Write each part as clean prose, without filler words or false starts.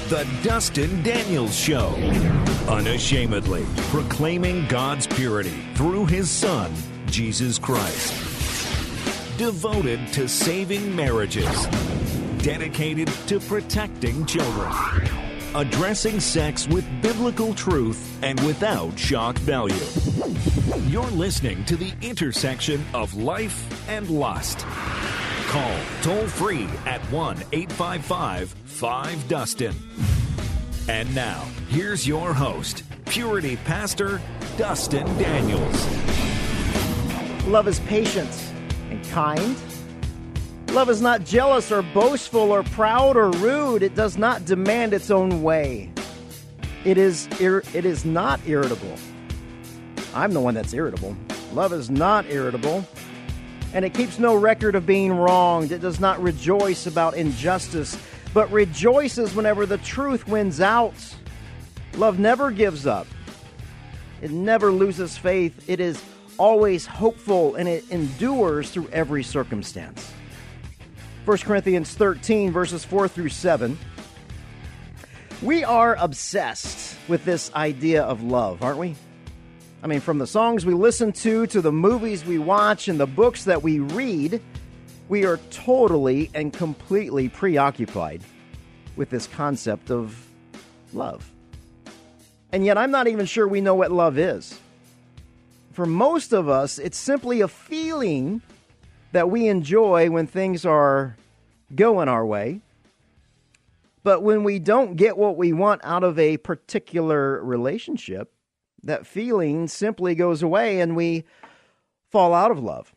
The Dustin Daniels Show. Unashamedly proclaiming God's purity through His Son, Jesus Christ. Devoted to saving marriages. Dedicated to protecting children. Addressing sex with biblical truth and without shock value. You're listening to the intersection of life and lust. Call toll-free at 1-855-5-DUSTIN. And now, here's your host, Purity Pastor Dustin Daniels. Love is patient and kind. Love is not jealous or boastful or proud or rude. It does not demand its own way. It is not irritable. I'm the one that's irritable. Love is not irritable. And it keeps no record of being wronged. It does not rejoice about injustice, but rejoices whenever the truth wins out. Love never gives up. It never loses faith. It is always hopeful, and it endures through every circumstance. 1 Corinthians 13, verses 4 through 7. We are obsessed with this idea of love, aren't we? I mean, from the songs we listen to the movies we watch and the books that we read, we are totally and completely preoccupied with this concept of love. And yet I'm not even sure we know what love is. For most of us, it's simply a feeling that we enjoy when things are going our way. But when we don't get what we want out of a particular relationship, that feeling simply goes away and we fall out of love.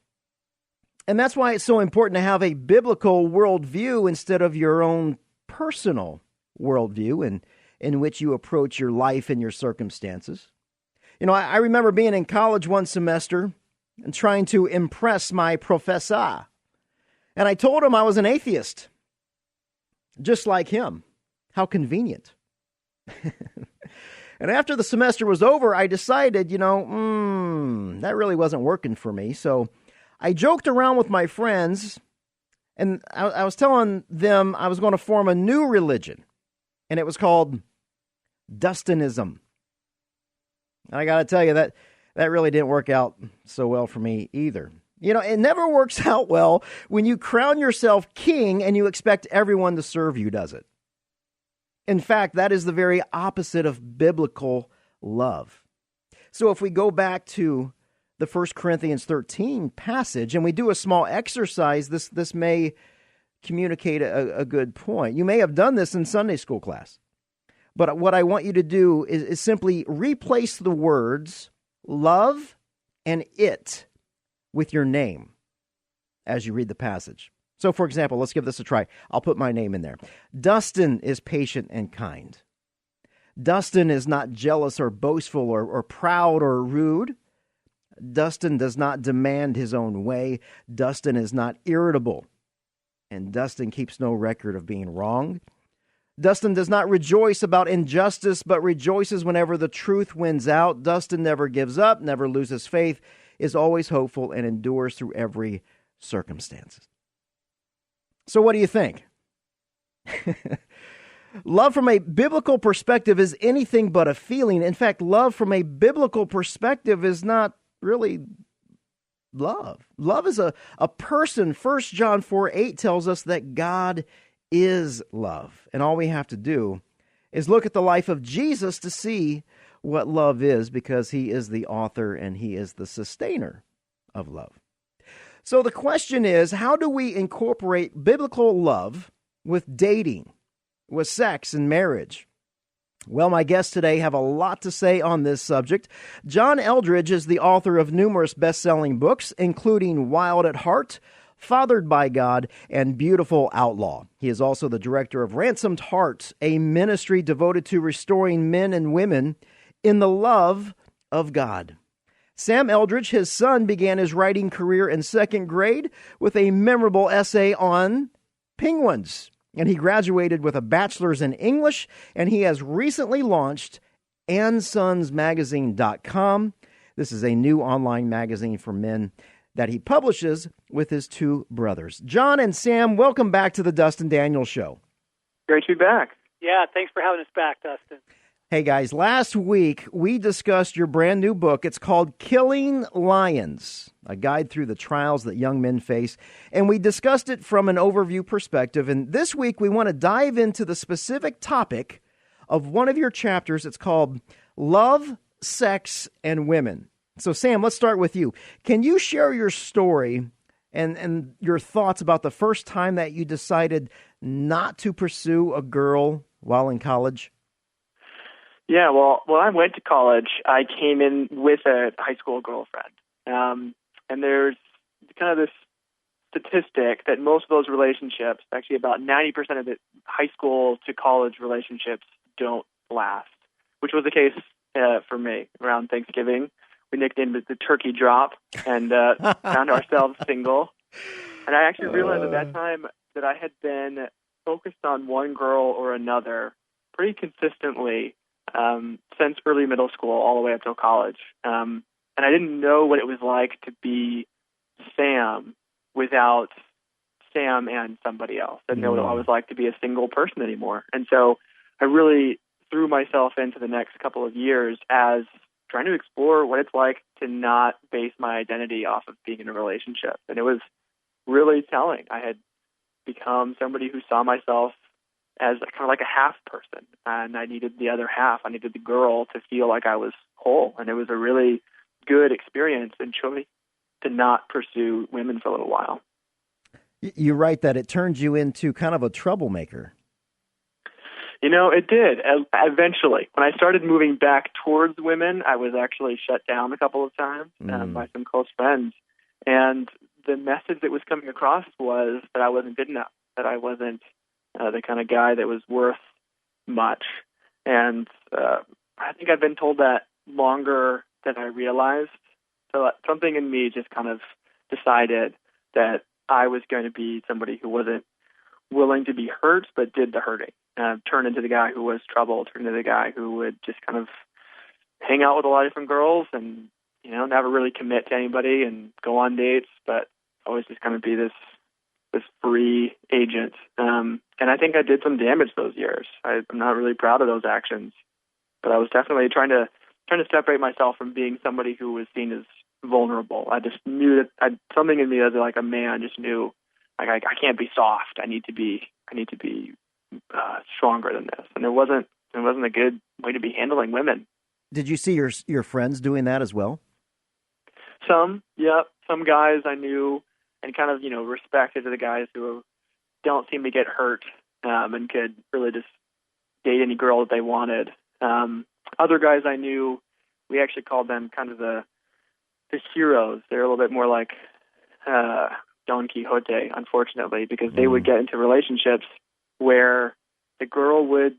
And that's why it's so important to have a biblical worldview instead of your own personal worldview in which you approach your life and your circumstances. You know, I remember being in college one semester and trying to impress my professor. And I told him I was an atheist. Just like him. How convenient. And after the semester was over, I decided, that really wasn't working for me. So I joked around with my friends, and I was telling them I was going to form a new religion. And it was called Dustin-ism. And I got to tell you, that really didn't work out so well for me either. You know, it never works out well when you crown yourself king and you expect everyone to serve you, does it? In fact, that is the very opposite of biblical love. So if we go back to the 1 Corinthians 13 passage and we do a small exercise, this may communicate a good point. You may have done this in Sunday school class. But what I want you to do is simply replace the words love and it with your name as you read the passage. So, for example, let's give this a try. I'll put my name in there. Dustin is patient and kind. Dustin is not jealous or boastful or proud or rude. Dustin does not demand his own way. Dustin is not irritable. And Dustin keeps no record of being wronged. Dustin does not rejoice about injustice, but rejoices whenever the truth wins out. Dustin never gives up, never loses faith, is always hopeful, and endures through every circumstance. So what do you think? Love from a biblical perspective is anything but a feeling. In fact, love from a biblical perspective is not really love. Love is a person. 1 John 4:8 tells us that God is love. And all we have to do is look at the life of Jesus to see what love is, because he is the author and he is the sustainer of love. So the question is, how do we incorporate biblical love with dating, with sex and marriage? Well, my guests today have a lot to say on this subject. John Eldredge is the author of numerous best-selling books, including Wild at Heart, Fathered by God, and Beautiful Outlaw. He is also the director of Ransomed Heart, a ministry devoted to restoring men and women in the love of God. Sam Eldredge, his son, began his writing career in second grade with a memorable essay on penguins. And he graduated with a bachelor's in English, and he has recently launched AndSonsMagazine.com. This is a new online magazine for men that he publishes with his two brothers. John and Sam, welcome back to the Dustin Daniels Show. Great to be back. Yeah, thanks for having us back, Dustin. Hey, guys, last week we discussed your brand new book. It's called Killing Lions, a guide through the trials that young men face. And we discussed it from an overview perspective. And this week we want to dive into the specific topic of one of your chapters. It's called Love, Sex, and Women. So, Sam, let's start with you. Can you share your story and your thoughts about the first time that you decided not to pursue a girl while in college? Yeah, well, when I went to college, I came in with a high school girlfriend. And there's kind of this statistic that most of those relationships, actually about 90% of the high school to college relationships, don't last, which was the case for me around Thanksgiving. We nicknamed it the turkey drop and found ourselves single. And I actually realized at that time that I had been focused on one girl or another pretty consistently since early middle school all the way up till college. And I didn't know what it was like to be Sam without Sam and somebody else. I didn't know what it was like to be a single person anymore. And so I really threw myself into the next couple of years as trying to explore what it's like to not base my identity off of being in a relationship. And it was really telling. I had become somebody who saw myself as kind of like a half person, and I needed the other half. I needed the girl to feel like I was whole, and it was a really good experience and choice to not pursue women for a little while. You write that it turned you into kind of a troublemaker. You know, it did. Eventually, when I started moving back towards women, I was actually shut down a couple of times by some close friends, and the message that was coming across was that I wasn't good enough, that I wasn't the kind of guy that was worth much. And I think I've been told that longer than I realized. So something in me just kind of decided that I was going to be somebody who wasn't willing to be hurt, but did the hurting. Turn into the guy who was trouble, turn into the guy who would just kind of hang out with a lot of different girls and, you know, never really commit to anybody and go on dates, but always just kind of be this free agent. And I think I did some damage those years. I'm not really proud of those actions, but I was definitely trying to separate myself from being somebody who was seen as vulnerable. I just knew that something in me as like a man just knew, like, I can't be soft. I need to be stronger than this. And it wasn't a good way to be handling women. Did you see your friends doing that as well? Some guys I knew and kind of, you know, respected the guys who don't seem to get hurt and could really just date any girl that they wanted. Other guys I knew, we actually called them kind of the heroes. They're a little bit more like Don Quixote, unfortunately, because they would get into relationships where the girl would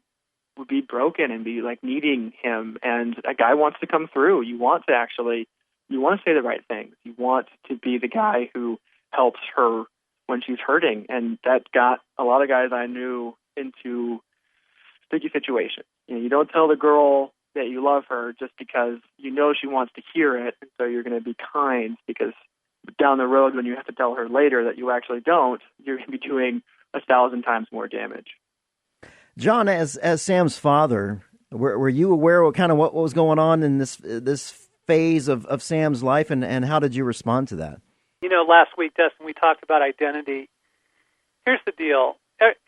be broken and be like needing him, and a guy wants to come through. You want to say the right things. You want to be the guy who helps her when she's hurting, and that got a lot of guys I knew into sticky situations. You know, you don't tell the girl that you love her just because you know she wants to hear it, and so you're going to be kind, because down the road when you have to tell her later that you actually don't, you're going to be doing 1,000 times more damage. John, as Sam's father, were you aware of kind of what was going on in this phase of Sam's life, and how did you respond to that? You know, last week, Dustin, we talked about identity. Here's the deal.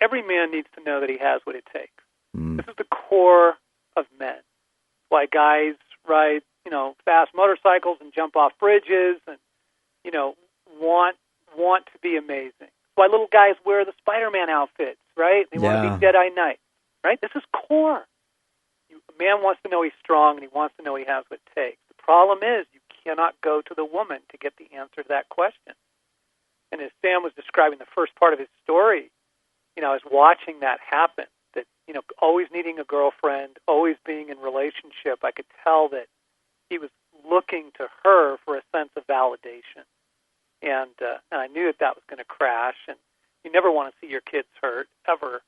Every man needs to know that he has what it takes. This is the core of men. Why guys ride, you know, fast motorcycles and jump off bridges and, you know, want to be amazing. Why little guys wear the Spider-Man outfits, right? They want to be Jedi Knight, right? This is core. A man wants to know he's strong, and he wants to know he has what it takes. The problem is you cannot go to the woman to get the answer to that question. And as Sam was describing the first part of his story, you know, I was watching that happen, that, you know, always needing a girlfriend, always being in relationship. I could tell that he was looking to her for a sense of validation. And I knew that was going to crash, and you never want to see your kids hurt, ever.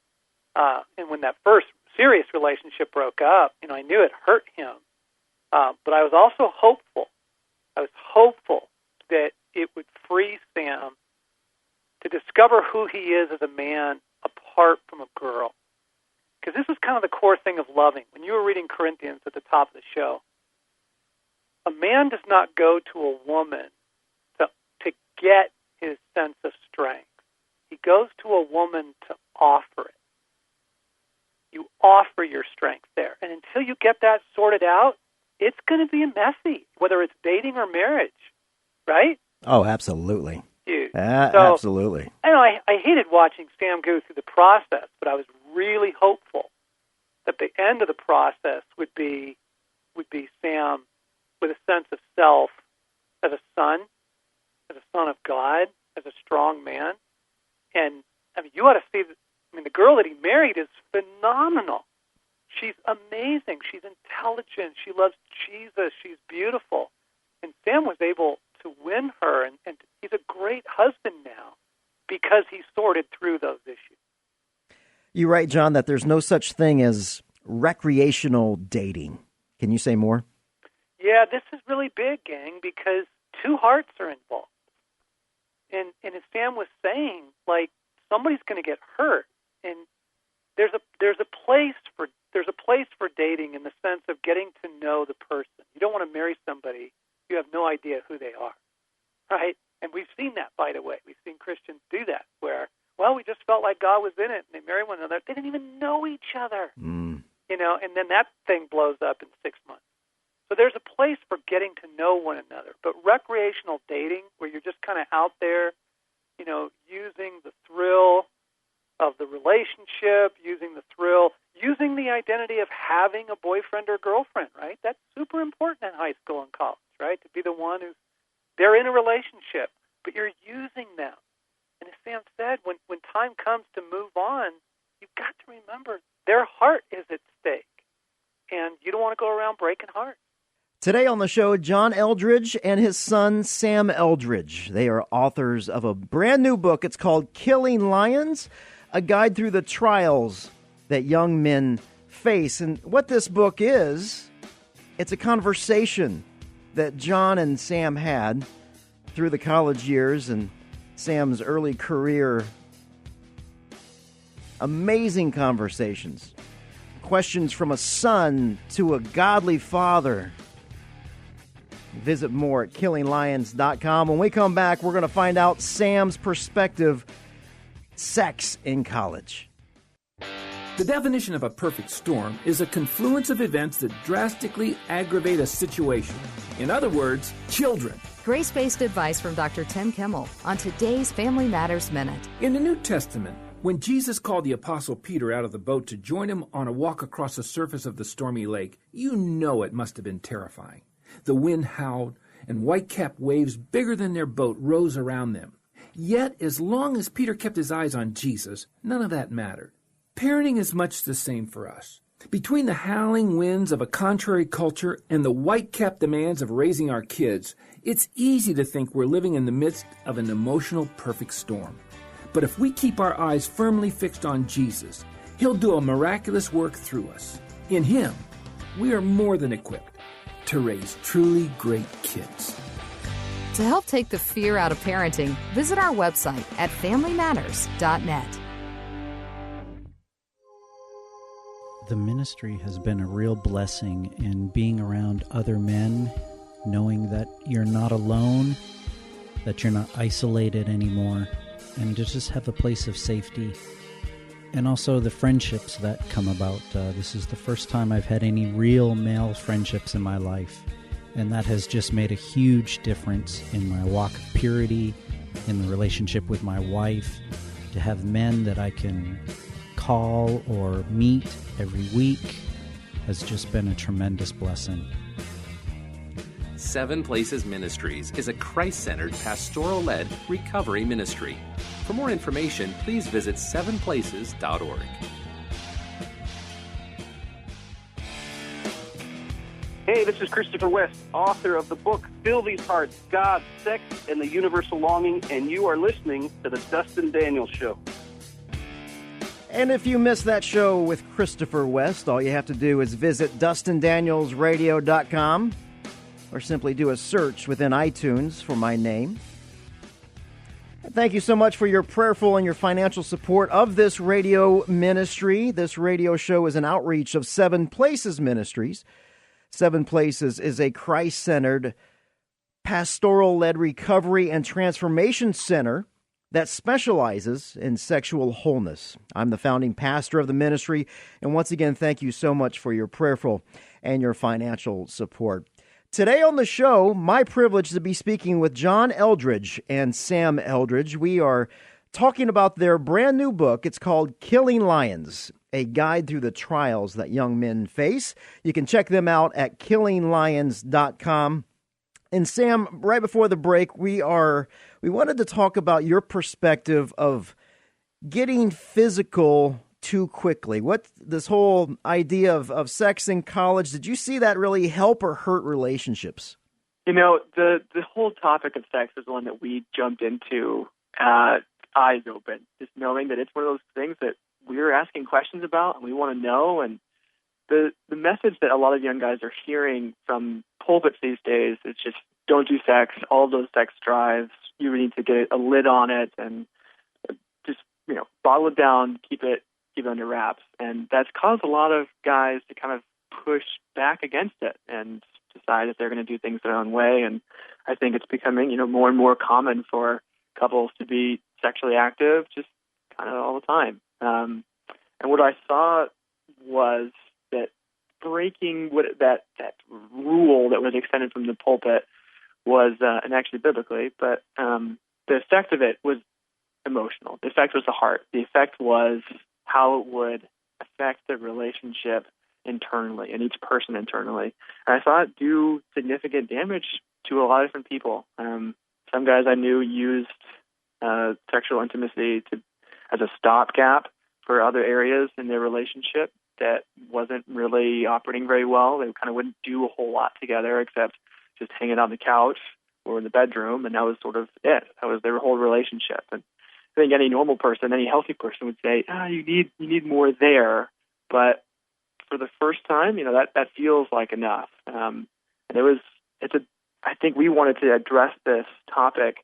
And when that first serious relationship broke up, you know, I knew it hurt him. But I was also hopeful. I was hopeful that it would free Sam to discover who he is as a man apart from a girl. Because this is kind of the core thing of loving. When you were reading Corinthians at the top of the show, a man does not go to a woman to get his sense of strength. He goes to a woman to offer it. You offer your strength there. And until you get that sorted out, it's going to be messy, whether it's dating or marriage, right? Oh, absolutely. Huge. Absolutely. I know I hated watching Sam go through the process, but I was really hopeful that the end of the process would be Sam with a sense of self as a son of God, as a strong man. And I mean, you ought to see the girl that he married is phenomenal. She's amazing. She's intelligent. She loves Jesus. She's beautiful. And Sam was able to win her, and he's a great husband now because he sorted through those issues. You write, John, that there's no such thing as recreational dating. Can you say more? Yeah, this is really big, gang, because two hearts are involved. And as Sam was saying, like, somebody's going to get hurt, and there's a place for dating in the sense of getting to know the person. You don't want to marry somebody you have no idea who they are, right? And we've seen that, by the way. We've seen Christians do that, where, well, we just felt like God was in it, and they married one another. They didn't even know each other, and then that thing blows up in 6 months. So there's a place for getting to know one another. But recreational dating, where you're just kind of out there, using the thrill of the relationship, using the identity of having a boyfriend or girlfriend, right? That's super important in high school and college, right? To be the one they're in a relationship, but you're using them. And as Sam said, when time comes to move on, you've got to remember their heart is at stake. And you don't want to go around breaking hearts. Today on the show, John Eldredge and his son, Sam Eldredge. They are authors of a brand new book. It's called Killing Lions, a guide through the trials that young men face. And what this book is, it's a conversation that John and Sam had through the college years and Sam's early career. Amazing conversations. Questions from a son to a godly father. Visit more at killinglions.com. When we come back, we're going to find out Sam's perspective, sex in college. The definition of a perfect storm is a confluence of events that drastically aggravate a situation. In other words, children. Grace-based advice from Dr. Tim Kimmel on today's Family Matters Minute. In the New Testament, when Jesus called the Apostle Peter out of the boat to join him on a walk across the surface of the stormy lake, you know it must have been terrifying. The wind howled, and white-capped waves bigger than their boat rose around them. Yet, as long as Peter kept his eyes on Jesus, none of that mattered. Parenting is much the same for us. Between the howling winds of a contrary culture and the white-capped demands of raising our kids, it's easy to think we're living in the midst of an emotional perfect storm. But if we keep our eyes firmly fixed on Jesus, He'll do a miraculous work through us. In Him, we are more than equipped to raise truly great kids. To help take the fear out of parenting, visit our website at familymatters.net. The ministry has been a real blessing in being around other men, knowing that you're not alone, that you're not isolated anymore, and to just have a place of safety. And also the friendships that come about. This is the first time I've had any real male friendships in my life. And that has just made a huge difference in my walk of purity, in the relationship with my wife. To have men that I can call or meet every week has just been a tremendous blessing. Seven Places Ministries is a Christ-centered, pastoral-led recovery ministry. For more information, please visit sevenplaces.org. Hey, this is Christopher West, author of the book Fill These Hearts, God, Sex, and the Universal Longing, and you are listening to The Dustin Daniels Show. And if you missed that show with Christopher West, all you have to do is visit DustinDanielsRadio.com or simply do a search within iTunes for my name. Thank you so much for your prayerful and your financial support of this radio ministry. This radio show is an outreach of Seven Places Ministries. Seven Places is a Christ-centered, pastoral-led recovery and transformation center that specializes in sexual wholeness. I'm the founding pastor of the ministry, and once again, thank you so much for your prayerful and your financial support. Today on the show, my privilege to be speaking with John Eldredge and Sam Eldredge. We are talking about their brand new book. It's called Killing Lions, a guide through the trials that young men face. You can check them out at killinglions.com. And Sam, right before the break, we wanted to talk about your perspective of getting physical too quickly. What this whole idea of sex in college, did you see that really help or hurt relationships? You know, the whole topic of sex is one that we jumped into eyes open, just knowing that it's one of those things that we're asking questions about and we want to know. And the message that a lot of young guys are hearing from pulpits these days is just don't do sex, all of those sex drives, you need to get a lid on it and just, bottle it down, keep it under wraps. And that's caused a lot of guys to kind of push back against it and decide that they're going to do things their own way. And I think it's becoming, more and more common for couples to be sexually active just kind of all the time. And what I saw was that breaking that rule that was extended from the pulpit was, and actually biblically, but the effect of it was emotional. The effect was the heart. The effect was how it would affect the relationship internally and each person internally. And I saw it do significant damage to a lot of different people. Some guys I knew used sexual intimacy as a stopgap for other areas in their relationship that wasn't really operating very well. They kind of wouldn't do a whole lot together except just hanging on the couch or in the bedroom, and that was sort of it. That was their whole relationship. And I think any normal person, any healthy person would say, you need more there. But for the first time, that feels like enough. And I think we wanted to address this topic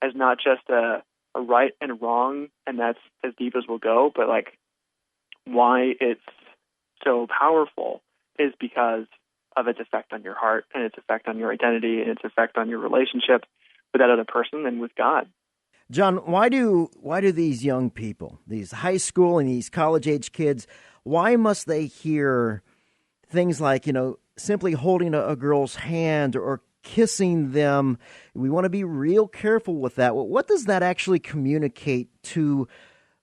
as not just a right and a wrong, and that's as deep as we'll go, but like why it's so powerful is because of its effect on your heart and its effect on your identity and its effect on your relationship with that other person and with God. John, why do these young people, these high school and these college-age kids, why must they hear things like, simply holding a girl's hand or kissing them? We want to be real careful with that. What does that actually communicate to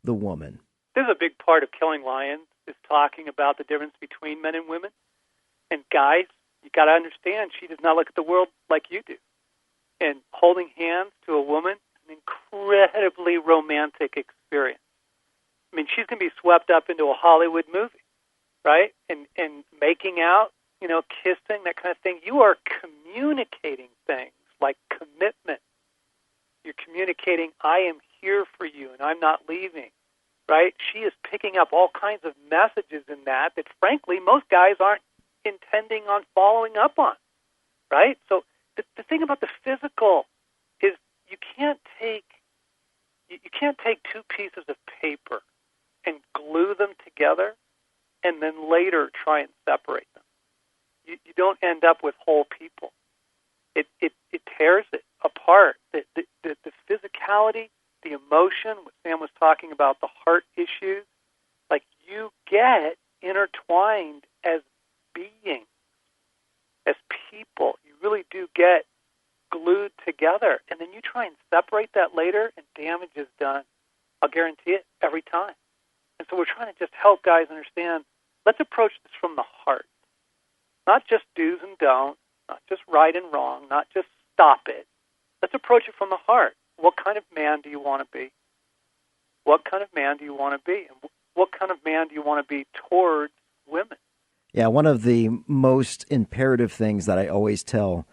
the woman? This is a big part of Killing Lions, is talking about the difference between men and women. And guys, you got to understand, she does not look at the world like you do. And holding hands to a woman, an incredibly romantic experience. I mean, she's going to be swept up into a Hollywood movie, right? And making out, kissing, that kind of thing. You are communicating things like commitment. You're communicating, I am here for you and I'm not leaving, right? She is picking up all kinds of messages in that frankly, most guys aren't intending on following up on, right? So the thing about the physical is you can't take two pieces of paper and glue them together and then later try and separate them. You don't end up with whole people. It tears it apart. The physicality, the emotion, what Sam was talking about, the heart issues, like you get intertwined as beings, as people. You really do get glued together, and then you try and separate that later, and damage is done. I'll guarantee it every time. And so we're trying to just help guys understand, let's approach this from the heart. Not just do's and don'ts, not just right and wrong, not just stop it. Let's approach it from the heart. What kind of man do you want to be? What kind of man do you want to be? And what kind of man do you want to be towards women? Yeah, one of the most imperative things that I always tell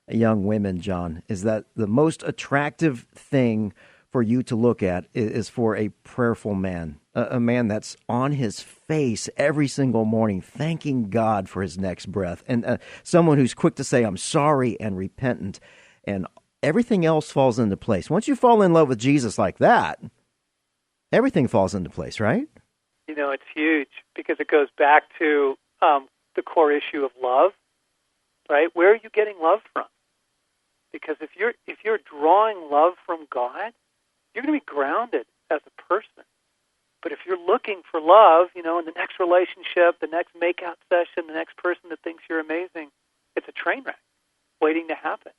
young women, John, is that the most attractive thing for you to look at is for a prayerful man, a man that's on his face every single morning, thanking God for his next breath, and someone who's quick to say, I'm sorry, and repentant, and everything else falls into place. Once you fall in love with Jesus like that, everything falls into place, right? You know, it's huge because it goes back to the core issue of love, right? Where are you getting love from? Because if you're drawing love from God, you're going to be grounded as a person. But if you're looking for love, you know, in the next relationship, the next makeout session, the next person that thinks you're amazing, it's a train wreck waiting to happen.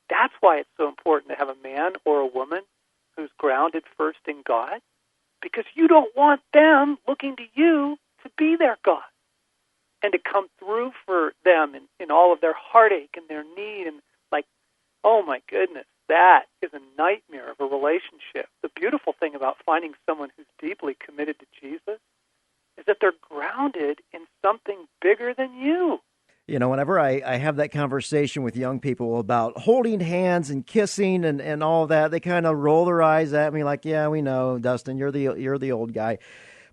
That's why it's so important to have a man or a woman who's grounded first in God, because you don't want them looking to you to be their God and to come through for them in all of their heartache and their need. And like, oh my goodness, that is a nightmare of a relationship. The beautiful thing about finding someone who's deeply committed to Jesus is that they're grounded in something bigger than you. You know, whenever I have that conversation with young people about holding hands and kissing and all that, they kind of roll their eyes at me like, yeah, we know, Dustin, you're the old guy.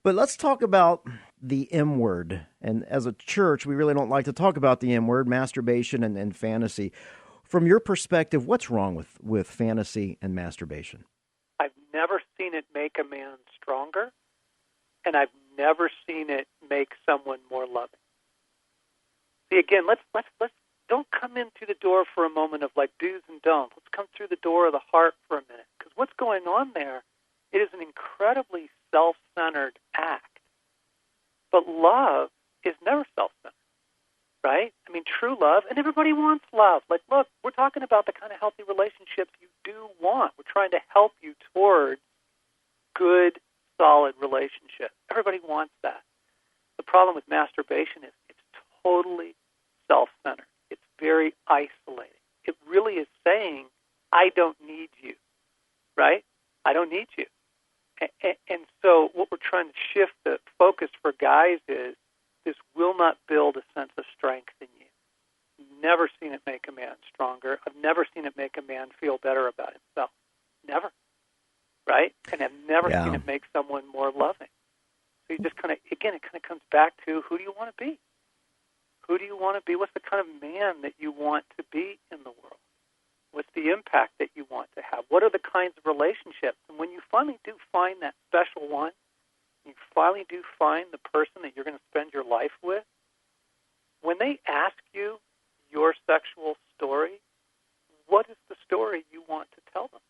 But let's talk about the M word. And as a church, we really don't like to talk about the M word, masturbation and fantasy. From your perspective, what's wrong with fantasy and masturbation? I've never seen it make a man stronger, and I've never seen it make someone more loving. See, again, let's don't come into the door for a moment of like do's and don'ts. Let's come through the door of the heart for a minute, because what's going on there, it is an incredibly self-centered act. But love is never self-centered, right? I mean, true love, and everybody wants love. Like, look, we're talking about the kind of healthy relationships you do want. We're trying to help you towards good, solid relationships. Everybody wants that. The problem with masturbation is it's totally self-centered. It's very isolating. It really is saying, I don't need you, right? I don't need you. And so what we're trying to shift the focus for guys is this will not build a sense of strength in you. Never seen it make a man stronger. I've never seen it make a man feel better about himself. Never. Right? And I've never seen it make someone more loving. So you just kind of, again, it kind of comes back to who do you want to be? Who do you want to be? What's the kind of man that you want to be in the world? What's the impact that you want to have? What are the kinds of relationships? And when you finally do find that special one, you finally do find the person that you're going to spend your life with, when they ask you your sexual story, what is the story you want to tell them?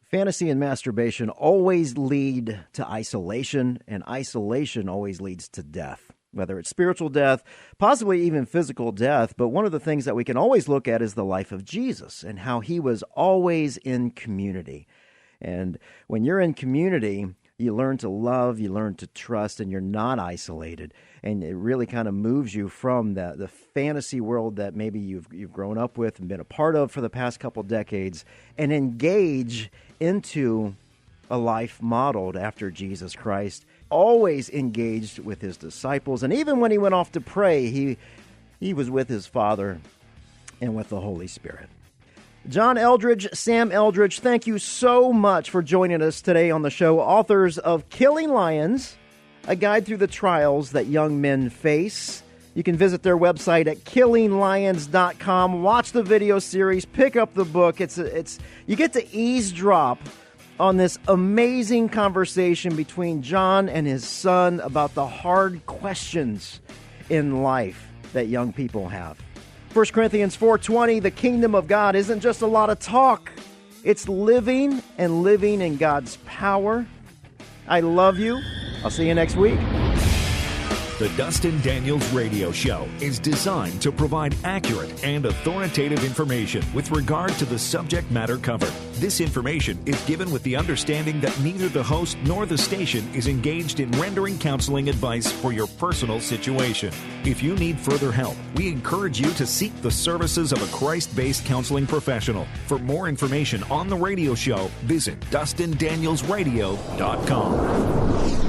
Fantasy and masturbation always lead to isolation, and isolation always leads to death, whether it's spiritual death, possibly even physical death. But one of the things that we can always look at is the life of Jesus and how he was always in community. And when you're in community, you learn to love, you learn to trust, and you're not isolated. And it really kind of moves you from the fantasy world that maybe you've grown up with and been a part of for the past couple decades, and engage into a life modeled after Jesus Christ, always engaged with his disciples. And even when he went off to pray, he was with his Father and with the Holy Spirit. John Eldredge, Sam Eldredge, thank you so much for joining us today on the show. Authors of Killing Lions, a guide through the trials that young men face. You can visit their website at killinglions.com. Watch the video series, pick up the book. It's you get to eavesdrop on this amazing conversation between John and his son about the hard questions in life that young people have. 1 Corinthians 4:20, the kingdom of God isn't just a lot of talk. It's living and living in God's power. I love you. I'll see you next week. The Dustin Daniels Radio Show is designed to provide accurate and authoritative information with regard to the subject matter covered. This information is given with the understanding that neither the host nor the station is engaged in rendering counseling advice for your personal situation. If you need further help, we encourage you to seek the services of a Christ-based counseling professional. For more information on the radio show, visit DustinDanielsRadio.com.